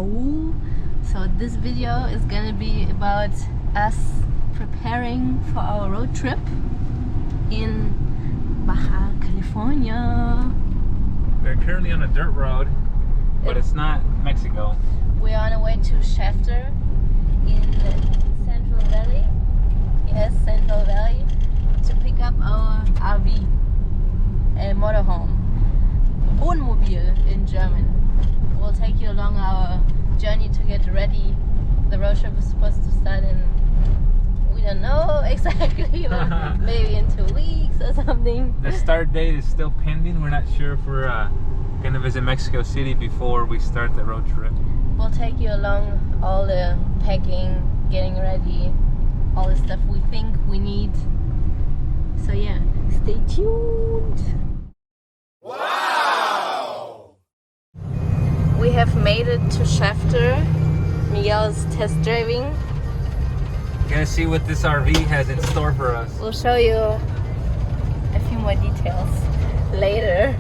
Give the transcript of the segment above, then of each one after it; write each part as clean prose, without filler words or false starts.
Hello. So this video is gonna be about us preparing for our road trip in Baja California. We're currently on a dirt road, but it's not Mexico. We're on our way to Shafter in Central Valley. Yes, Central Valley, to pick up our RV, a motorhome, Wohnmobil in German. We'll take you along our journey to get ready. The road trip is supposed to start in, we don't know exactly, but maybe in 2 weeks or something. The start date is still pending. We're not sure if we're gonna visit Mexico City before we start the road trip. We'll take you along all the packing, getting ready, all the stuff we think we need. So yeah, stay tuned. Wow! We have made it to Shafter. Miguel's test driving. Gonna see what this RV has in store for us. We'll show you a few more details later.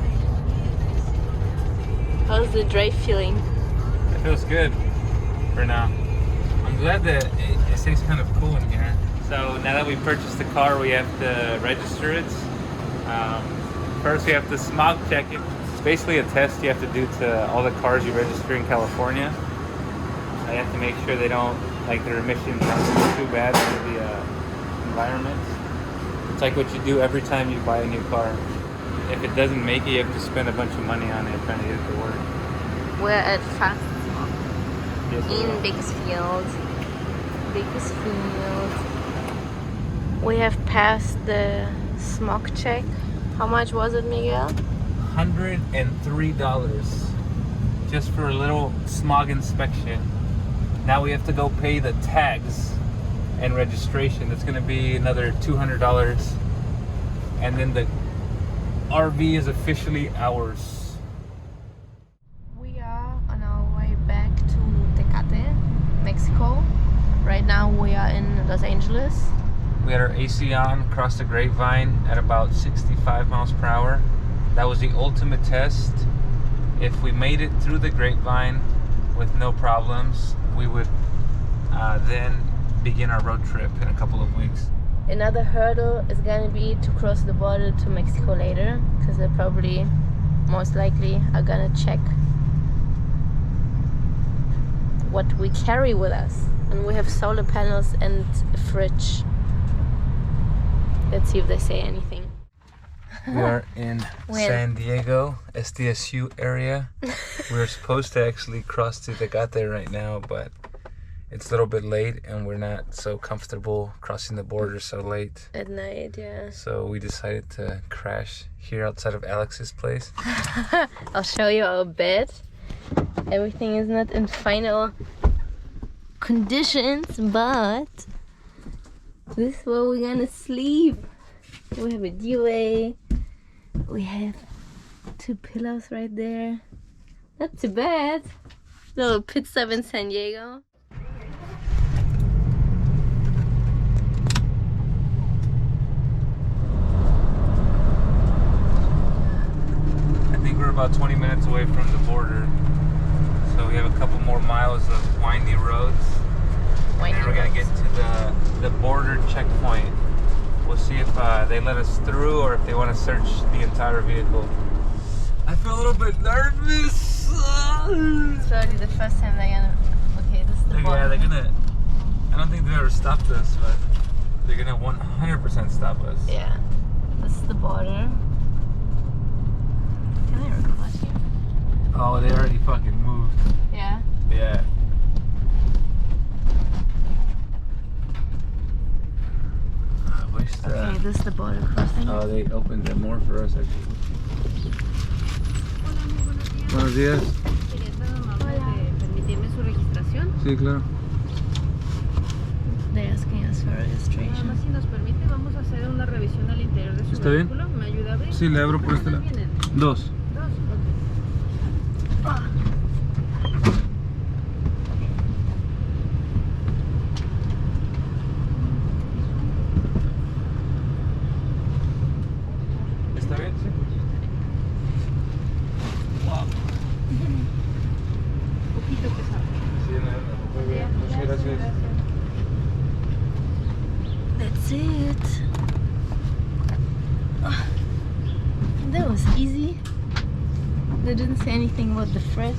How's the drive feeling? It feels good for now. I'm glad that it stays kind of cool in here. So now that we purchased the car, we have to register it. First, we have to smog check it. It's basically a test you have to do to all the cars you register in California. You have to make sure they don't, like, their emissions aren't too bad for the environment. It's like what you do every time you buy a new car. If it doesn't make it, you have to spend a bunch of money on it trying to get it to work. We're at Fast Yes, in Bakersfield. We have passed the smog check. How much was it, Miguel? $103 just for a little smog inspection. Now we have to go pay the tags and registration. It's going to be another $200, and then the RV is officially ours. We are on our way back to Tecate, Mexico. Right now we are in Los Angeles. We had our AC on across the grapevine at about 65 miles per hour. That was the ultimate test. If we made it through the grapevine with no problems, we would then begin our road trip in a couple of weeks. Another hurdle is going to be to cross the border to Mexico later, because they probably, most likely, are going to check what we carry with us. And we have solar panels and a fridge. Let's see if they say anything. We are in San Diego, SDSU area. We're supposed to actually cross to Tecate right now, but it's a little bit late and we're not so comfortable crossing the border so late. At night, yeah. So we decided to crash here outside of Alex's place. I'll show you our bed. Everything is not in final conditions, but this is where we're gonna sleep. We have a duvet. We have 2 pillows right there. Not too bad. Little pit stop in San Diego. I think we're about 20 minutes away from the border. So we have a couple more miles of windy roads. And then we're gonna get to the border checkpoint. We'll see if they let us through or if they want to search the entire vehicle. I feel a little bit nervous. It's probably the first time they're gonna. Okay, this is the border. Yeah, they're gonna. I don't think they've ever stopped us, but they're gonna 100% stop us. Yeah, this is the border. Can I record here? Oh, they already fucking moved. Yeah. Yeah. Okay, this is the border crossing. Oh, they opened it more for us actually. Buenos días. ¿Sería tan amable de permitirme su registración? Sí, claro. They're asking us for Nada registration. más si nos permite, vamos a hacer una revisión al interior de su ¿Está bien? vehículo. ¿Me ayuda a abrir? Sí, le abro por este lado. ¿Vienen? 2. Dos, ok. ¿Está bien? Sí. Wow. Un poquito pesado. it. That's it. Oh, that was easy. They didn't say anything about the fridge.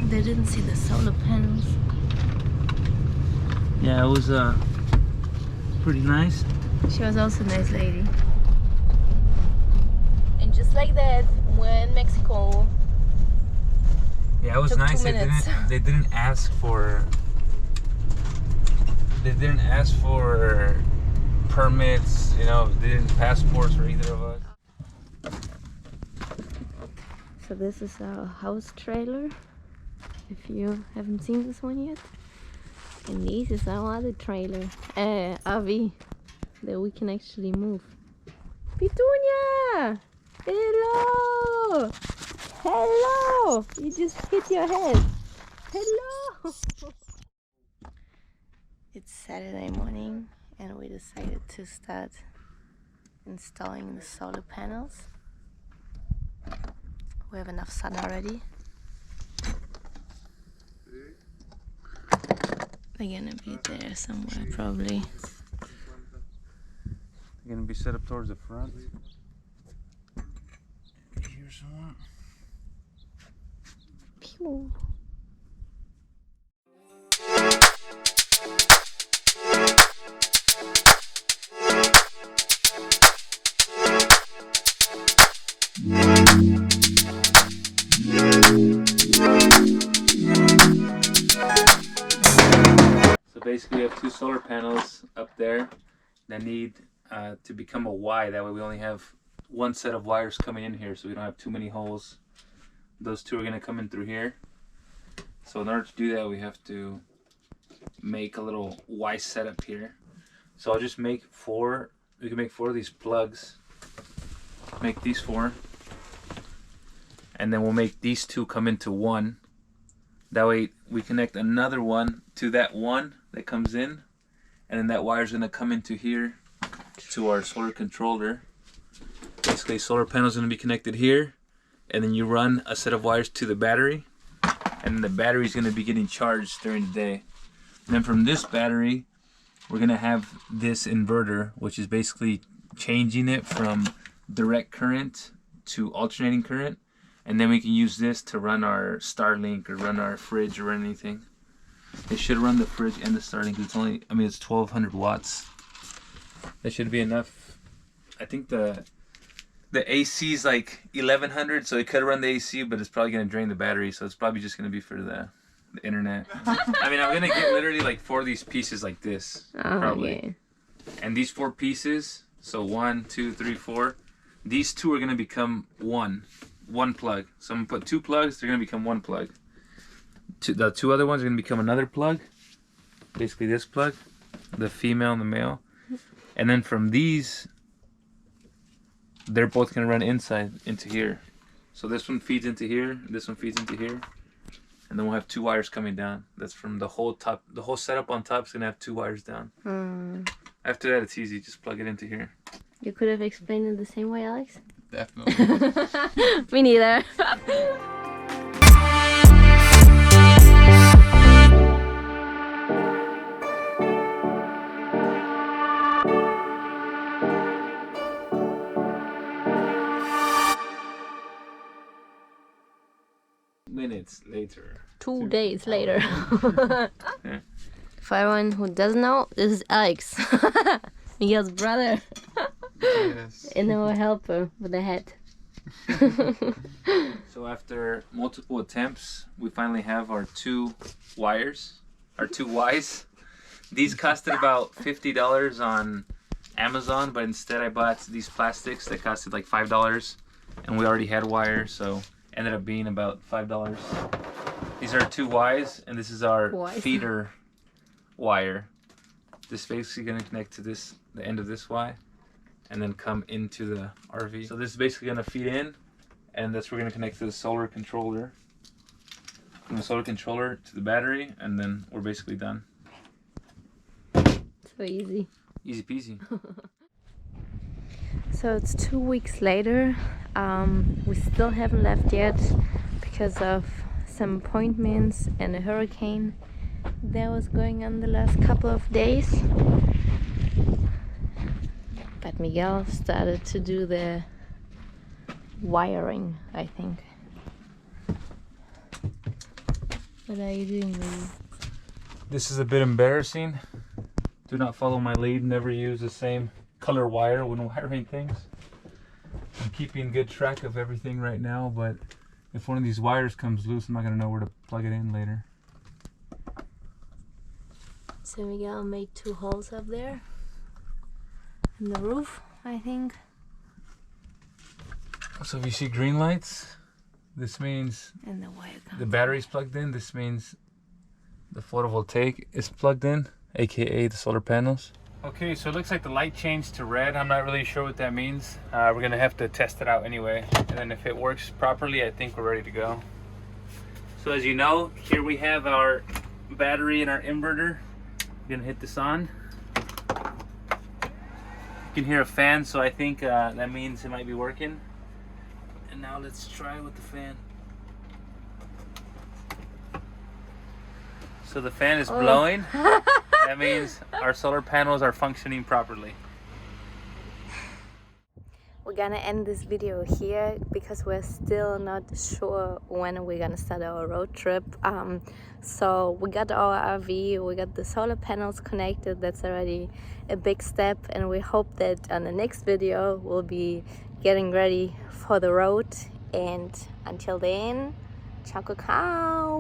They didn't see the solar panels. Yeah, it was pretty nice. She was also a nice lady. And just like that, we're in Mexico. Yeah, it was Took nice. 2 minutes. They didn't ask for permits, you know, they didn't passports for either of us. So this is our house trailer, if you haven't seen this one yet. And this is our other trailer, RV, that we can actually move. Petunia! Hello! Hello! You just hit your head. Hello! It's Saturday morning and we decided to start installing the solar panels. We have enough sun already. They're gonna be there somewhere probably. They're gonna be set up towards the front. Here's one. Pew. So basically we have two solar panels up there that need to become a Y. That way we only have one set of wires coming in here, so we don't have too many holes. Those two are going to come in through here. So in order to do that, we have to make a little Y setup here. So I'll just make four. We can make 4 of these plugs. Make these 4. And then we'll make these 2 come into one. That way we connect another one to that one that comes in. And then that wire is going to come into here to our solar controller. Basically, solar panel is going to be connected here. And then you run a set of wires to the battery. And the battery is going to be getting charged during the day. And then from this battery, we're going to have this inverter, which is basically changing it from direct current to alternating current. And then we can use this to run our Starlink or run our fridge or anything. It should run the fridge and the Starlink. It's only, I mean, it's 1200 watts. That should be enough. I think the AC is like 1100, so it could run the AC, but it's probably going to drain the battery, so it's probably just going to be for the internet. I mean, I'm going to get literally like 4 of these pieces like this, probably. Yeah. And these 4 pieces, so 1, 2, 3, 4, these 2 are going to become one plug. So I'm going to put 2 plugs, they're going to become 1 plug. The 2 other ones are going to become another plug, basically this plug, the female and the male. And then from these, they're both going to run inside into here. So this one feeds into here, this one feeds into here. And then we'll have 2 wires coming down. That's from the whole top. The whole setup on top is going to have 2 wires down. After that, it's easy. Just plug it into here. You could have explained it the same way, Alex. Definitely. Me neither. Minutes later. 2 days later. Yeah. For everyone who doesn't know, this is Alex, Miguel's brother, Yes. and our helper with the hat. So after multiple attempts, we finally have our 2 wires, our 2 Ys. These costed about $50 on Amazon, but instead I bought these plastics that costed like $5, and we already had wire, so ended up being about $5. These are 2 Ys, and this is our feeder wire. This is basically going to connect to this, the end of this Y, and then come into the RV. So this is basically going to feed in, and that's where we're going to connect to the solar controller. From the solar controller to the battery, and then we're basically done. So easy. Easy peasy. So it's 2 weeks later. We still haven't left yet because of some appointments and a hurricane. that was going on the last couple of days. But Miguel started to do the wiring, I think. What are you doing, baby? This is a bit embarrassing. Do not follow my lead. Never use the same color wire when wiring things. I'm keeping good track of everything right now, but if one of these wires comes loose, I'm not going to know where to plug it in later. So Miguel made 2 holes up there in the roof, I think. So if you see green lights, this means And the wire comes. the battery's plugged in. This means the photovoltaic is plugged in, aka the solar panels. Okay, so it looks like the light changed to red. I'm not really sure what that means. We're gonna have to test it out anyway. And then if it works properly, I think we're ready to go. So as you know, here we have our battery and our inverter. I'm gonna hit this on. You can hear a fan, so I think that means it might be working. And now let's try with the fan. So the fan is blowing. That means our solar panels are functioning properly. We're gonna end this video here because we're still not sure when we're gonna start our road trip. So we got our RV, we got the solar panels connected. That's already a big step, and we hope that on the next video we'll be getting ready for the road. And until then, ciao cacao.